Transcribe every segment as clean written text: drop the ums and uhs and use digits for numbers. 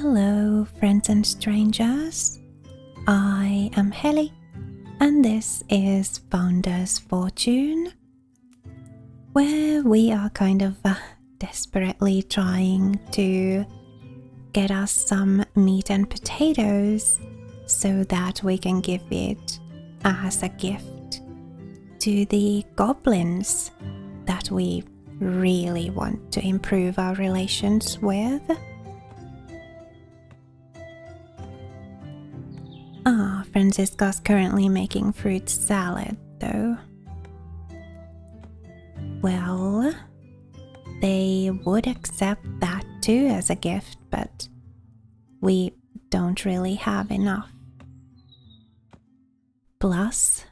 Hello, friends and strangers. I am Heli, and this is Founder's Fortune, where we are kind of desperately trying to get us some meat and potatoes so that we can give it as a gift to the goblins that we really want to improve our relations with. Francisca's currently making fruit salad though. Well, they would accept that too as a gift, but we don't really have enough. Plus,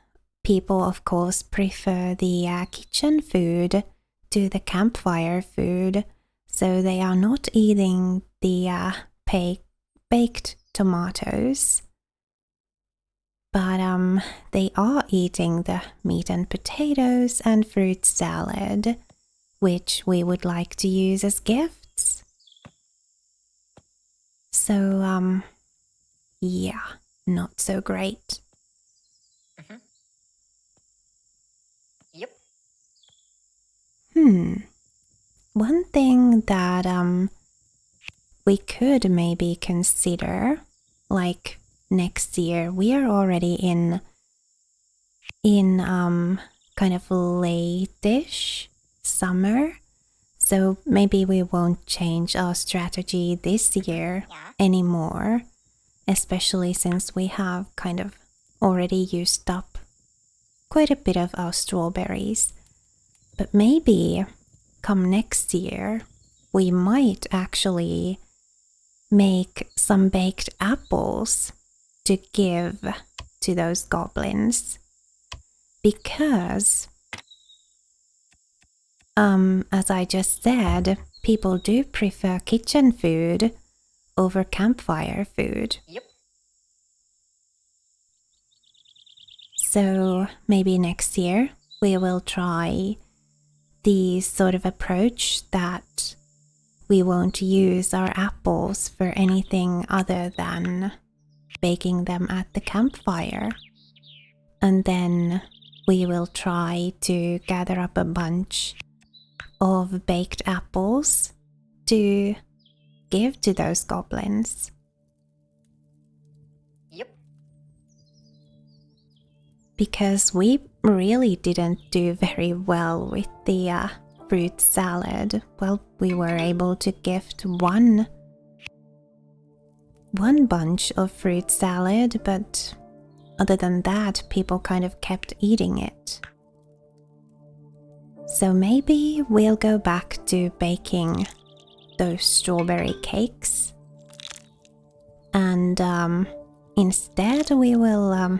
people of course prefer the kitchen food to the campfire food, so they are not eating the baked tomatoes. But they are eating the meat and potatoes and fruit salad, which we would like to use as gifts. So, yeah, not so great. Yep. One thing that we could maybe consider, like next year, we are already in kind of late-ish summer, so maybe we won't change our strategy this year anymore, especially since we have kind of already used up quite a bit of our strawberries. But maybe come next year we might actually make some baked apples to give to those goblins, because as I just said, people do prefer kitchen food over campfire food. Yep. So maybe next year we will try the sort of approach that we won't use our apples for anything other than baking them at the campfire. And then we will try to gather up a bunch of baked apples to give to those goblins. Yep. Because we really didn't do very well with the fruit salad. Well, we were able to gift one bunch of fruit salad, but other than that, people kind of kept eating it. So maybe we'll go back to baking those strawberry cakes, and instead we will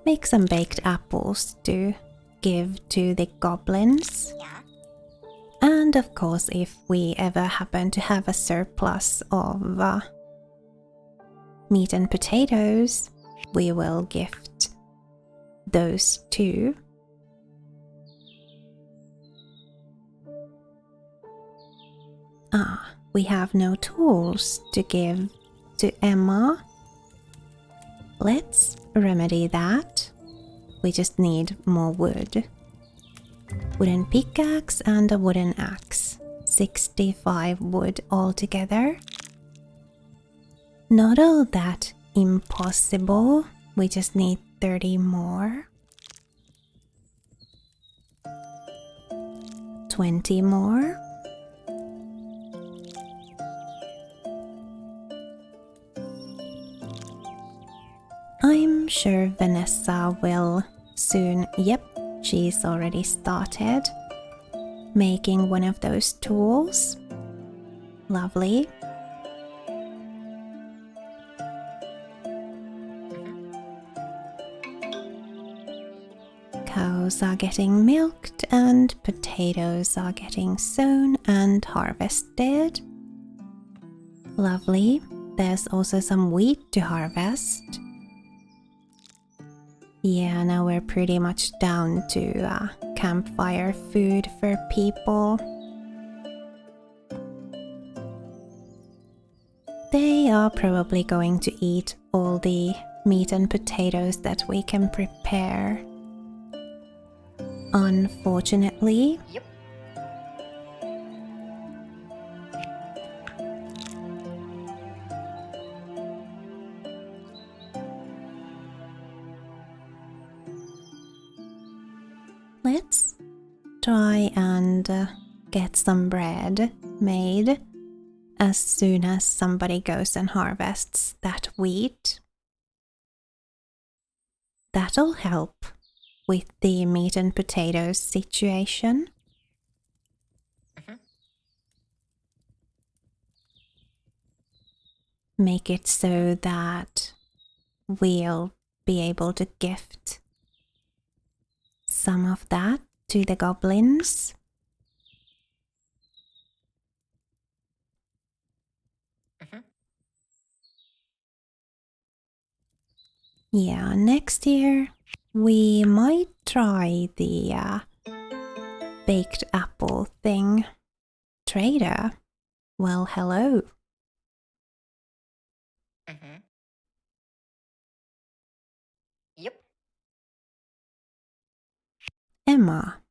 make some baked apples to give to the goblins. Yeah. And of course, if we ever happen to have a surplus of meat and potatoes, we will gift those too. We have no tools to give to Emma. Let's remedy that. We just need more wood. Wooden pickaxe and a wooden axe. 65 wood altogether. Not all that impossible. We just need 30 more. 20 more. I'm sure Vanessa will soon. Yep, she's already started making one of those tools. Lovely. Cows are getting milked and potatoes are getting sown and harvested. Lovely. There's also some wheat to harvest. Yeah, now we're pretty much down to campfire food for people. They are probably going to eat all the meat and potatoes that we can prepare. Unfortunately, Yep. let's try and get some bread made as soon as somebody goes and harvests that wheat. That'll help with the meat and potatoes situation. Make it so that we'll be able to gift some of that to the goblins. Yeah, next year we might try the baked apple thing. Trader, well, hello. Yep. Emma,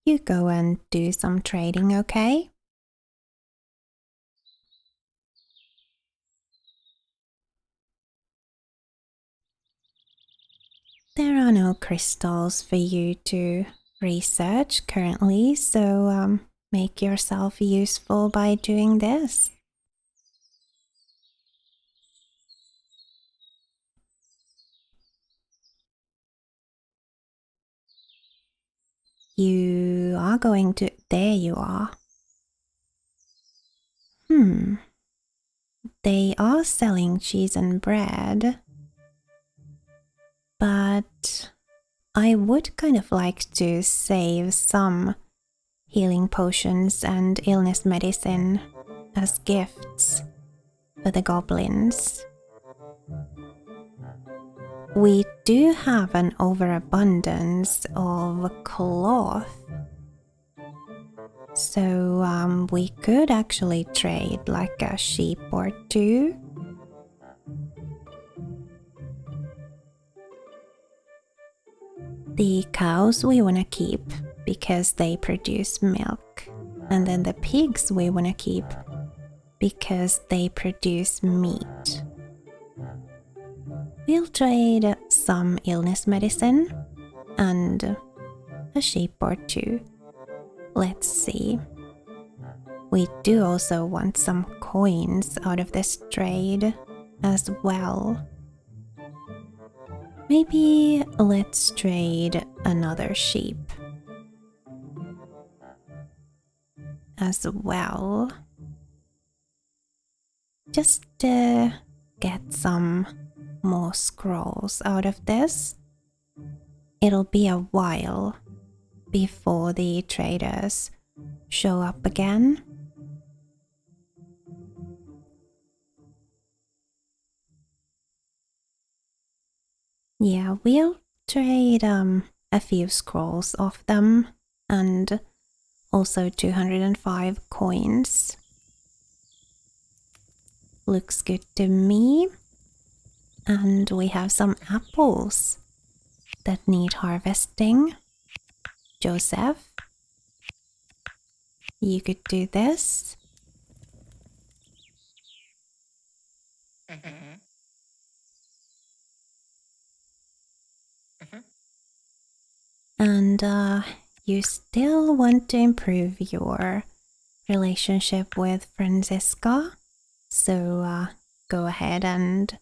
you go and do some trading, okay? There are no crystals for you to research currently, so make yourself useful by doing this. You are going to. There you are. They are selling cheese and bread, but I would kind of like to save some healing potions and illness medicine as gifts for the goblins. We do have an overabundance of cloth, so we could actually trade like a sheep or two. The cows we want to keep because they produce milk, and then the pigs we want to keep because they produce meat. We'll trade some illness medicine and a sheep or two. Let's see. We do also want some coins out of this trade as well. Maybe let's trade another sheep as well. Just to get some more scrolls out of this. It'll be a while before the traders show up again. Yeah, we'll trade a few scrolls off them and also 205 coins. Looks good to me. And we have some apples that need harvesting. Joseph, you could do this. And you still want to improve your relationship with Franziska, so go ahead and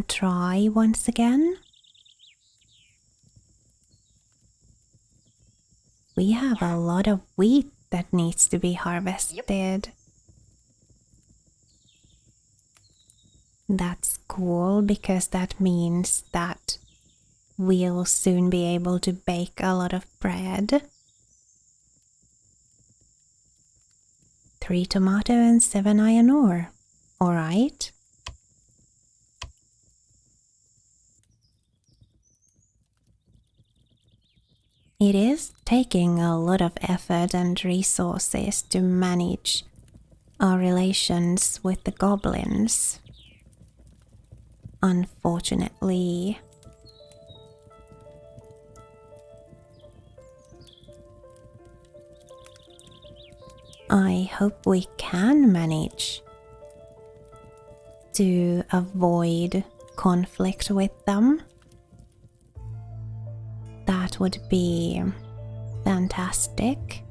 try once again. We have a lot of wheat that needs to be harvested. Yep. That's cool because that means that we'll soon be able to bake a lot of bread. 3 tomato and 7 iron ore. Alright. It is taking a lot of effort and resources to manage our relations with the goblins. Unfortunately, I hope we can manage to avoid conflict with them. That would be fantastic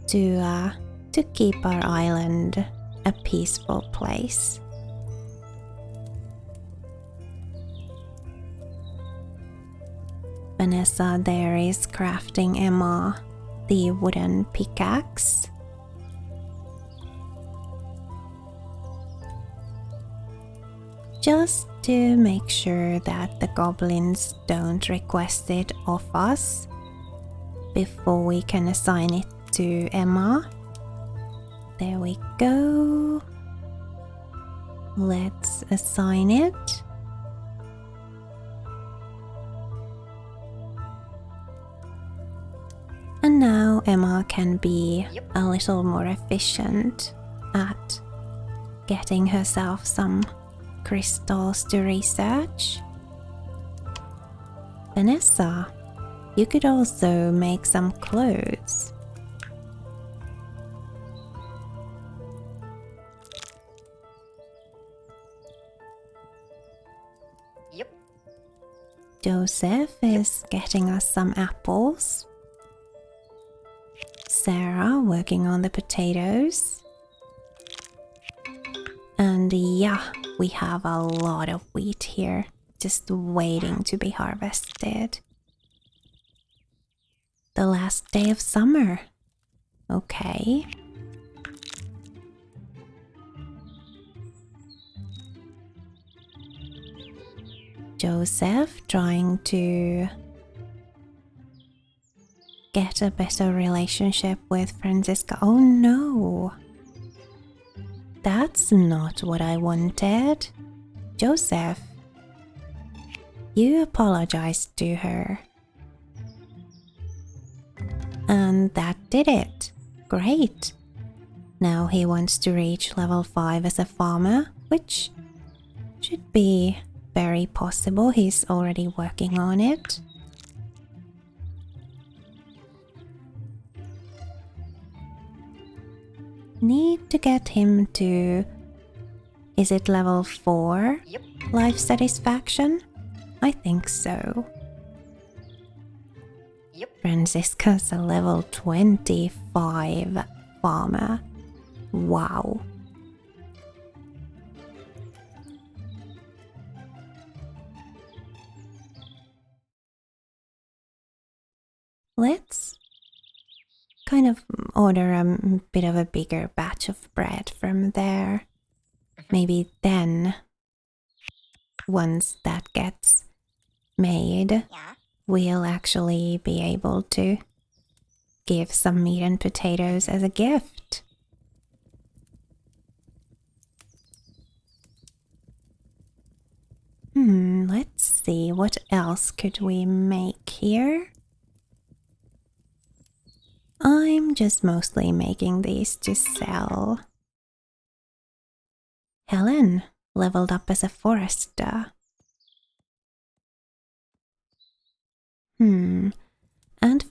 to keep our island a peaceful place. Vanessa there is crafting Emma the wooden pickaxe. Just to make sure that the goblins don't request it of us before we can assign it to Emma. There we go. Let's assign it. And now Emma can be a little more efficient at getting herself some crystals to research. Vanessa, you could also make some clothes. Yep. Joseph is getting us some apples. Sarah working on the potatoes. And yeah, we have a lot of wheat here, just waiting to be harvested. The last day of summer. Okay. Joseph trying to get a better relationship with Franziska. Oh no! That's not what I wanted. Joseph, you apologized to her. And that did it. Great. Now he wants to reach level 5 as a farmer, which should be very possible. He's already working on it. Need to get him to... Is it level 4? Yep. Life satisfaction? I think so. Yep. Franziska's a level 25 farmer. Wow. Let's kind of order a bit of a bigger batch of bread from there. Maybe then, once that gets made, Yeah. we'll actually be able to give some meat and potatoes as a gift. Let's see, what else could we make here? I'm just mostly making these to sell. Helen leveled up as a forester. And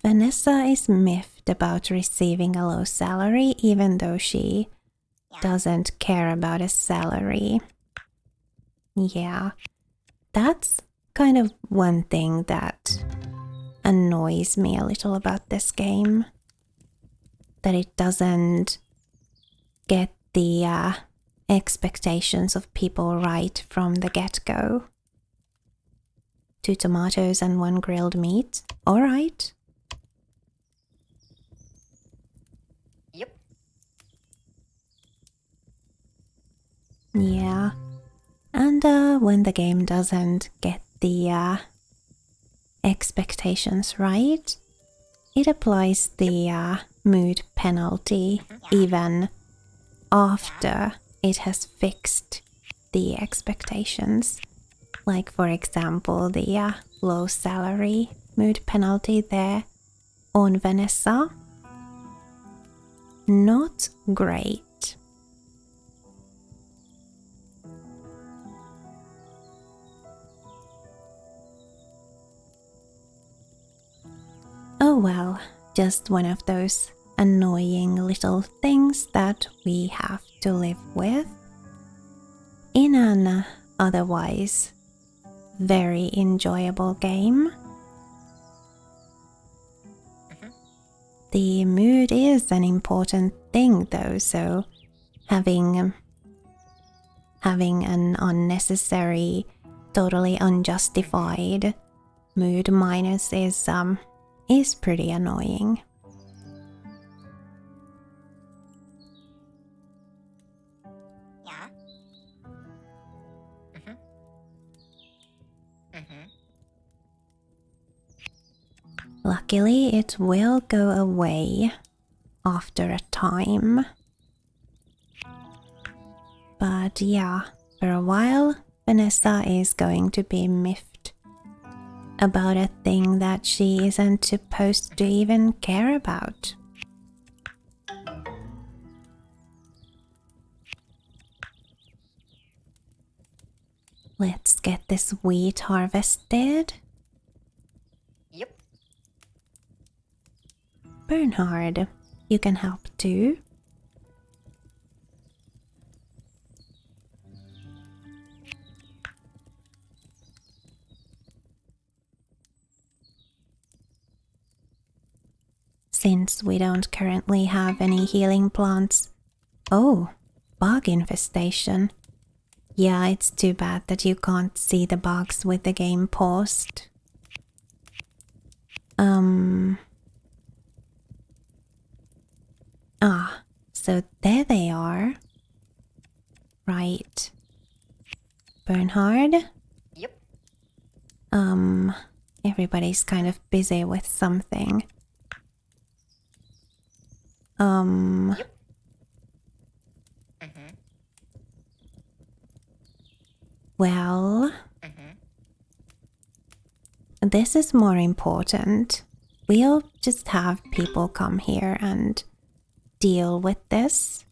Vanessa is miffed about receiving a low salary, even though she doesn't care about a salary. Yeah, that's kind of one thing that annoys me a little about this game. That it doesn't get the expectations of people right from the get-go. 2 tomatoes and 1 grilled meat. Alright. Yep. Yeah. And when the game doesn't get the expectations right, it applies the mood penalty even after it has fixed the expectations. Like, for example, the low salary mood penalty there on Vanessa. not great. Oh well, just one of those annoying little things that we have to live with in an otherwise very enjoyable game. The mood is an important thing though, so having an unnecessary, totally unjustified mood minus is pretty annoying. Yeah. Luckily, it will go away after a time. But yeah, for a while, Vanessa is going to be miffed about a thing that she isn't supposed to even care about. Let's get this wheat harvested. Yep. Bernhard, you can help too. Since we don't currently have any healing plants. Oh, bug infestation. Yeah, it's too bad that you can't see the bugs with the game paused. Ah, so there they are. Right. Bernhard? Yep. Everybody's kind of busy with something. Yep. Well, this is more important. We'll just have people come here and deal with this.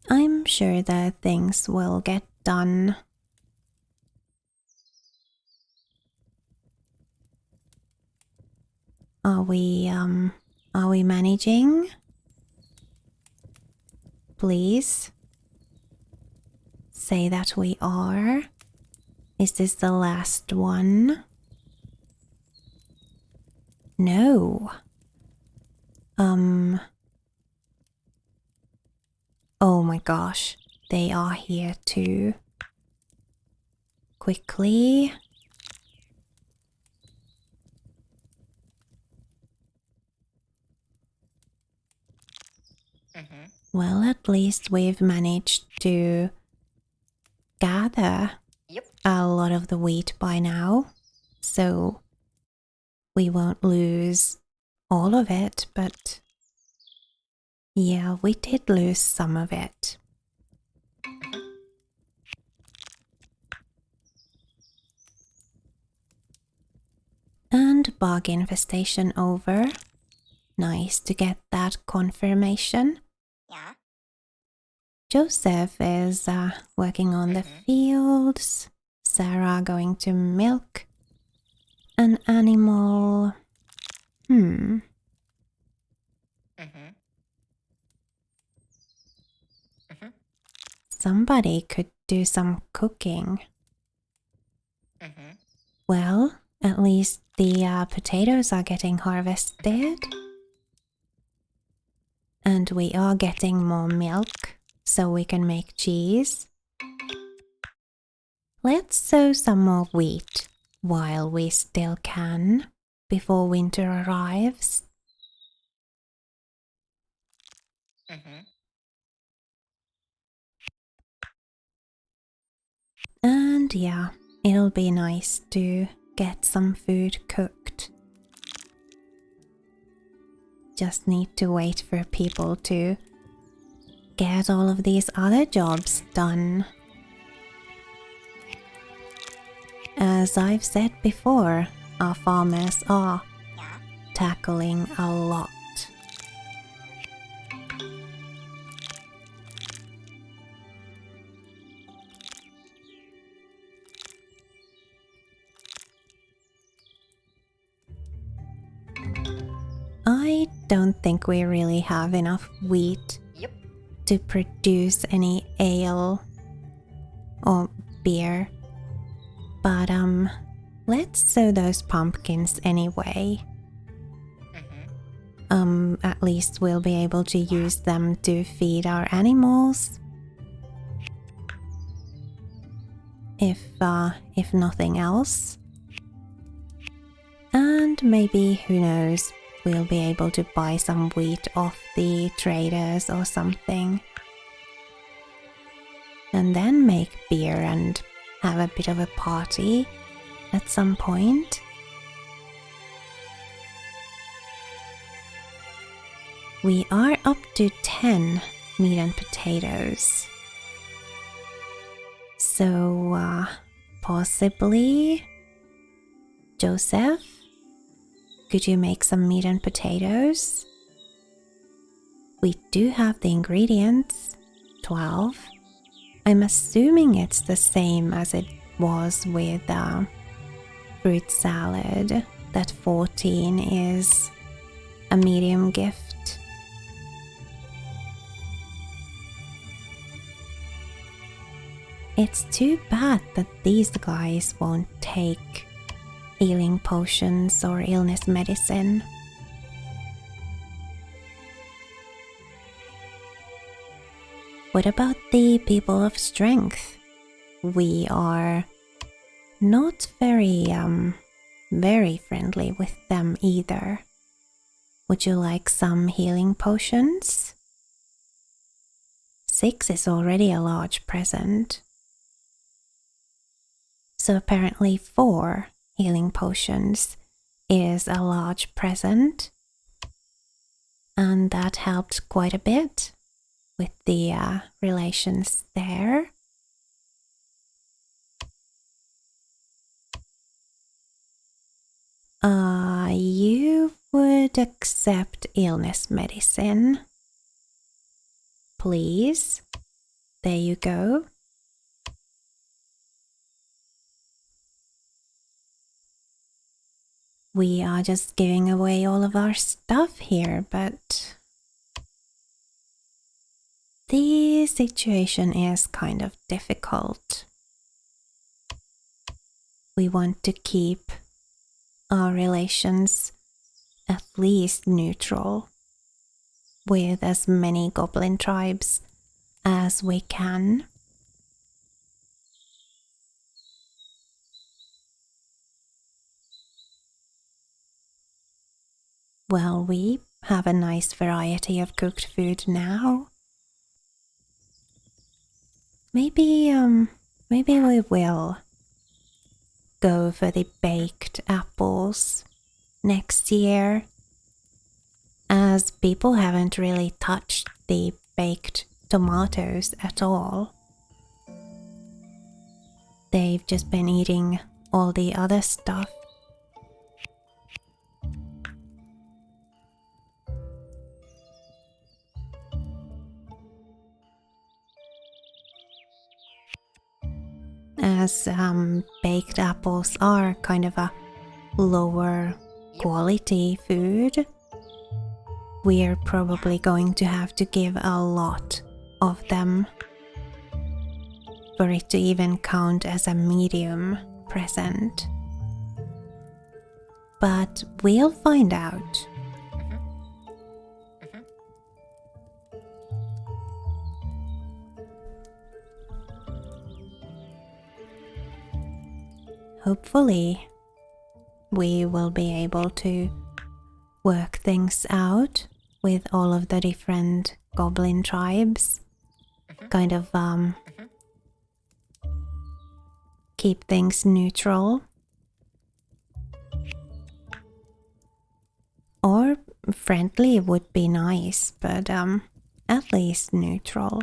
I'm sure that things will get done. Are we managing? Please say that we are. Is this the last one? No. Oh my gosh, they are here too. Quickly. Well, at least we've managed to gather a lot of the wheat by now, so we won't lose all of it, but yeah, we did lose some of it. And bug infestation over. Nice to get that confirmation. Yeah. Joseph is working on the fields. Sarah going to milk an animal. Somebody could do some cooking. Well, at least the potatoes are getting harvested. And we are getting more milk, so we can make cheese. Let's sow some more wheat while we still can, before winter arrives. And yeah, it'll be nice to get some food cooked. Just need to wait for people to get all of these other jobs done. As I've said before, our farmers are Yeah. tackling a lot. I don't think we really have enough wheat Yep. to produce any ale or beer. But let's sow those pumpkins anyway. At least we'll be able to use them to feed our animals. If nothing else. And maybe, who knows, we'll be able to buy some wheat off the traders or something. And then make beer and have a bit of a party at some point. We are up to 10 meat and potatoes. So, possibly, Joseph, could you make some meat and potatoes? We do have the ingredients, 12. I'm assuming it's the same as it was with fruit salad, that 14 is a medium gift. It's too bad that these guys won't take healing potions or illness medicine. What about the people of strength? We are not very friendly with them either. Would you like some healing potions? 6 is already a large present. So apparently 4 healing potions is a large present. And that helped quite a bit with the relations there. You would accept illness medicine. Please. There you go. We are just giving away all of our stuff here, but the situation is kind of difficult. We want to keep our relations at least neutral with as many goblin tribes as we can. Well, we have a nice variety of cooked food now. Maybe we will go for the baked apples next year, as people haven't really touched the baked tomatoes at all. They've just been eating all the other stuff. As baked apples are kind of a lower quality food, we're probably going to have to give a lot of them for it to even count as a medium present. But we'll find out. Hopefully, we will be able to work things out with all of the different goblin tribes. Kind of keep things neutral. Or friendly would be nice, but at least neutral.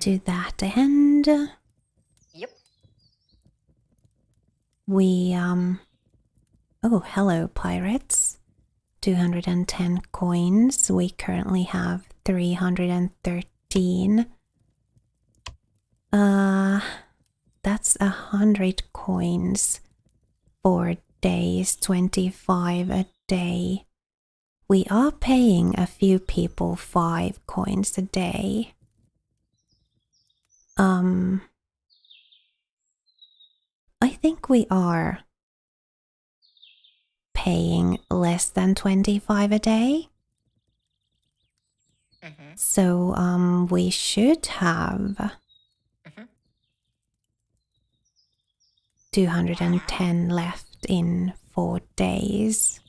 To that end, Yep. we, oh, hello, pirates. 210 coins. We currently have 313. That's 100 coins. 4 days, 25 a day. We are paying a few people 5 coins a day. I think we are paying less than 25 a day. So, we should have 210 left in 4 days.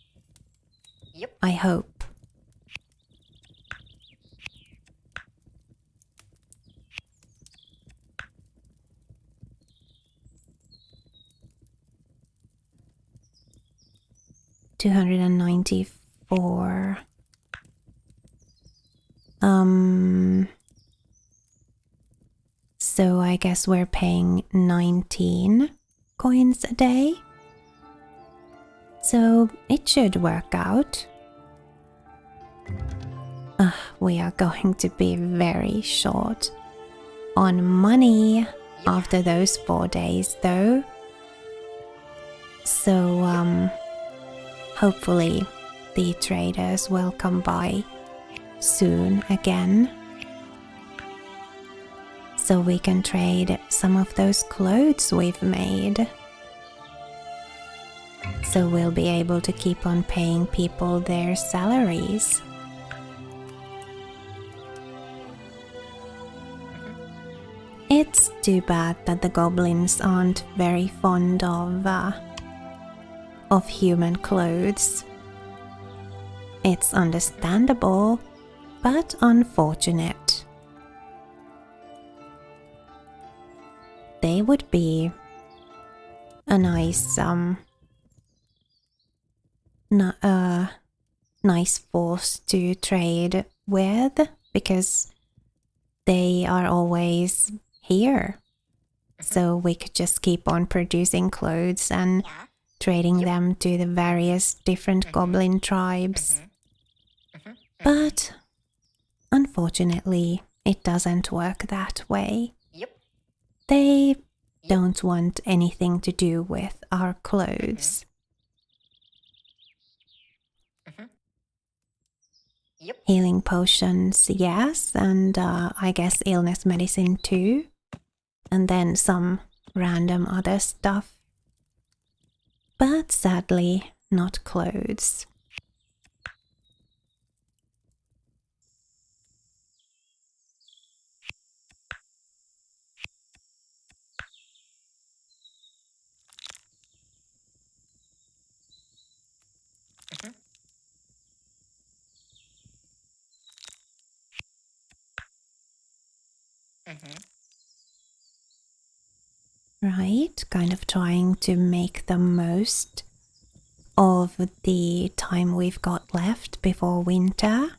Yep. I hope. $294. So I guess we're paying 19 coins a day. So it should work out. We are going to be very short on money after those 4 days though. So hopefully the traders will come by soon again, so we can trade some of those clothes we've made. So we'll be able to keep on paying people their salaries. It's too bad that the goblins aren't very fond of human clothes. It's understandable, but unfortunate. They would be a nice nice force to trade with, because they are always here. So we could just keep on producing clothes and trading them to the various different goblin tribes. But unfortunately, it doesn't work that way. They don't want anything to do with our clothes. Healing potions, yes, and I guess illness medicine too. And then some random other stuff. But sadly, not clothes. Right, kind of trying to make the most of the time we've got left before winter.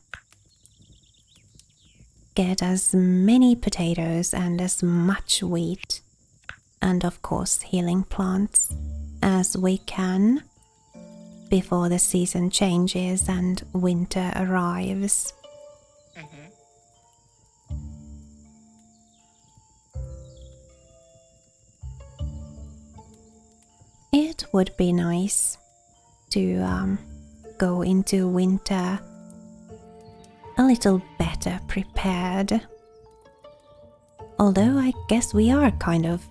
Get as many potatoes and as much wheat, and of course healing plants, as we can before the season changes and winter arrives. It would be nice to go into winter a little better prepared. Although I guess we are kind of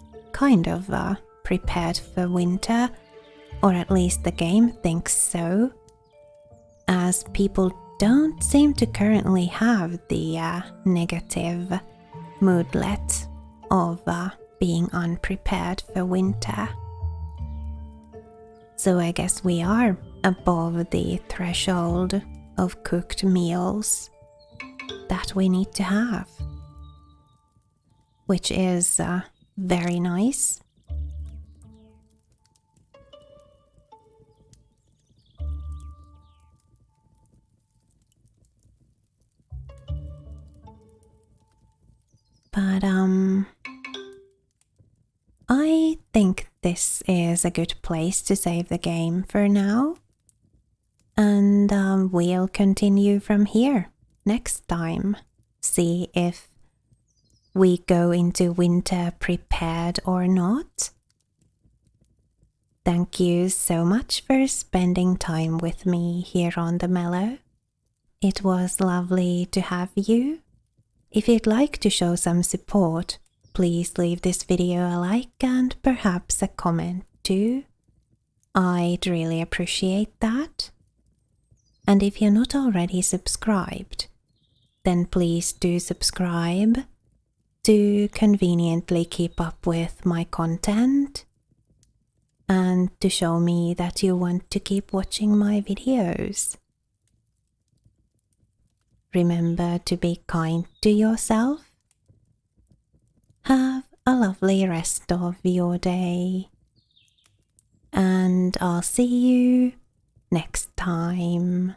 prepared for winter, or at least the game thinks so, as people don't seem to currently have the negative moodlet of being unprepared for winter. So I guess we are above the threshold of cooked meals that we need to have, which is very nice. But I think this is a good place to save the game for now. And we'll continue from here next time. See if we go into winter prepared or not. Thank you so much for spending time with me here on the Mellow. It was lovely to have you. If you'd like to show some support, please leave this video a like and perhaps a comment too. I'd really appreciate that. And if you're not already subscribed, then please do subscribe to conveniently keep up with my content and to show me that you want to keep watching my videos. Remember to be kind to yourself. Have a lovely rest of your day. And I'll see you next time.